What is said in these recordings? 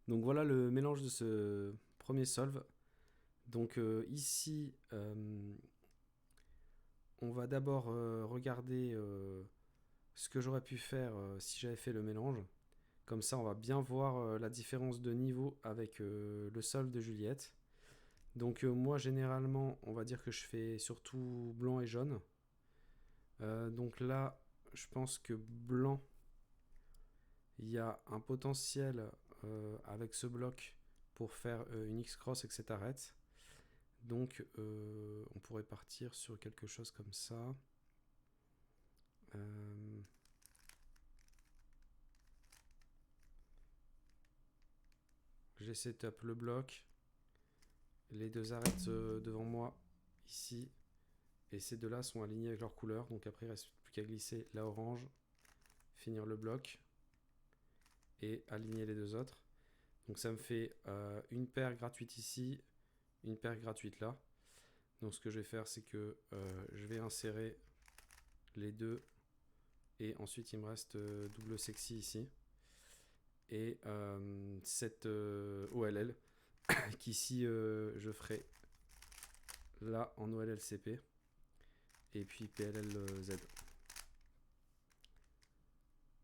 Donc voilà le mélange de ce premier solve. Donc ici, on va d'abord regarder ce que j'aurais pu faire si j'avais fait le mélange. Comme ça, on va bien voir la différence de niveau avec le solve de Juliette. Donc moi, généralement, on va dire que je fais surtout blanc et jaune. Donc là, je pense que blanc, il y a un potentiel avec ce bloc pour faire une X-cross et que cet arrête. Donc on pourrait partir sur quelque chose comme ça. Euh, J'ai setup le bloc, les deux arêtes devant moi ici, et ces deux-là sont alignés avec leur couleur. Donc après, il ne reste plus qu'à glisser la orange, finir le bloc et aligner les deux autres. Donc ça me fait une paire gratuite ici, une paire gratuite là. Donc ce que je vais faire, c'est que je vais insérer les deux et ensuite il me reste double sexy ici et cette OLL qu'ici je ferai là en OLLCP et puis PLLZ.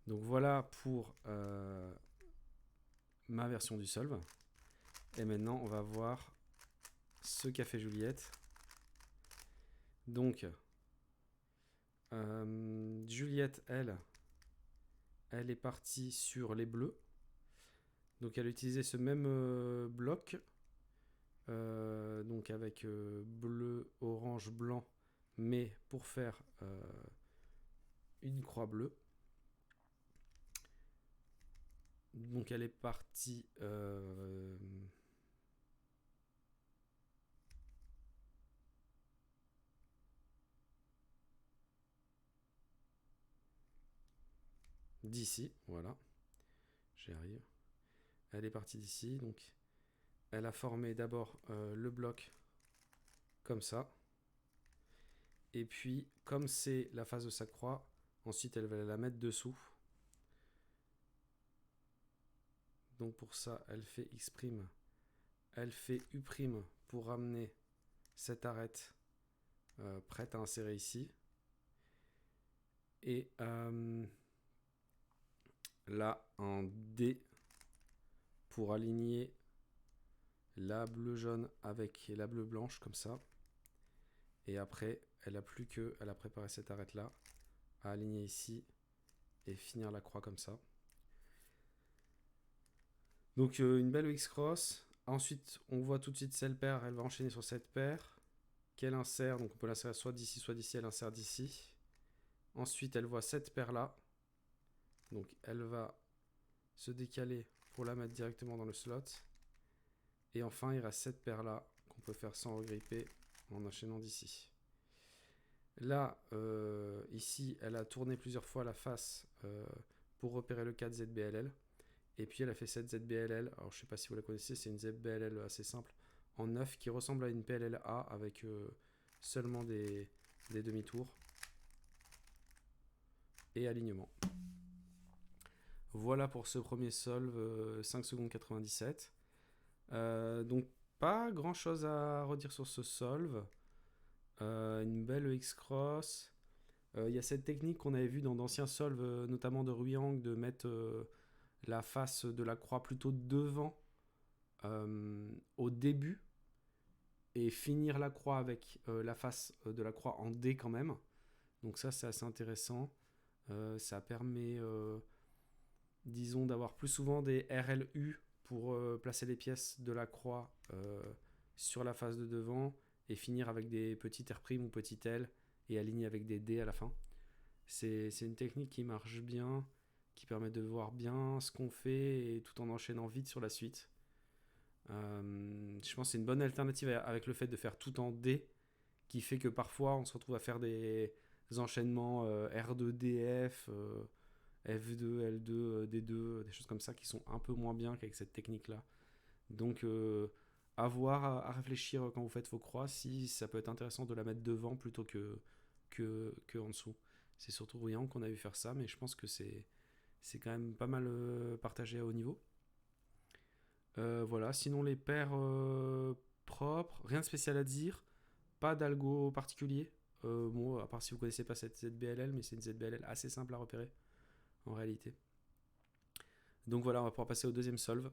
Donc voilà pour ma version du solve. Et maintenant on va voir ce qu'a fait Juliette. Donc Juliette, elle est partie sur les bleus. Donc elle a utilisé ce même bloc, donc avec bleu, orange, blanc, mais pour faire une croix bleue. Donc elle est partie d'ici, voilà, j'y arrive. Elle est partie d'ici, donc elle a formé d'abord le bloc comme ça. Et puis, comme c'est la face de sa croix, ensuite elle va la mettre dessous. Donc pour ça, elle fait X', elle fait U' pour ramener cette arête prête à insérer ici. Et là, un D pour aligner la bleu jaune avec la bleu blanche comme ça. Et après, elle a plus que, elle a préparé cette arête là à aligner ici et finir la croix comme ça. Donc une belle X-cross. Ensuite, on voit tout de suite cette paire, elle va enchaîner sur cette paire qu'elle insère. Donc on peut l'insérer soit d'ici, elle insère d'ici. Ensuite, elle voit cette paire là. Donc elle va se décaler pour la mettre directement dans le slot. Et enfin, il reste cette paire là qu'on peut faire sans regripper en enchaînant d'ici. Là, ici, elle a tourné plusieurs fois la face pour repérer le 4 ZBLL. Et puis elle a fait cette ZBLL. Alors je ne sais pas si vous la connaissez, c'est une ZBLL assez simple en 9 qui ressemble à une PLLA avec seulement des demi-tours et alignement. Voilà pour ce premier solve 5 secondes 97. Donc pas grand chose à redire sur ce solve. Une belle X-Cross. Il y a cette technique qu'on avait vue dans d'anciens solves, notamment de Ruyang, de mettre la face de la croix plutôt devant au début et finir la croix avec la face de la croix en D quand même. Donc ça c'est assez intéressant. Ça permet, disons, d'avoir plus souvent des RLU pour placer les pièces de la croix sur la face de devant et finir avec des petits R' ou petits L et aligner avec des D à la fin. C'est une technique qui marche bien, qui permet de voir bien ce qu'on fait et tout en enchaînant vite sur la suite. Je pense que c'est une bonne alternative avec le fait de faire tout en D, qui fait que parfois on se retrouve à faire des enchaînements R2, DF, F2, L2, D2, des choses comme ça qui sont un peu moins bien qu'avec cette technique-là. Donc à voir, à réfléchir quand vous faites vos croix, si ça peut être intéressant de la mettre devant plutôt que en dessous. C'est surtout Ruyang qu'on a vu faire ça, mais je pense que c'est quand même pas mal partagé à haut niveau. Voilà, sinon les paires propres, rien de spécial à dire, pas d'algo particulier. Bon, à part si vous connaissez pas cette ZBLL, mais c'est une ZBLL assez simple à repérer en réalité. Donc voilà, on va pouvoir passer au deuxième solve.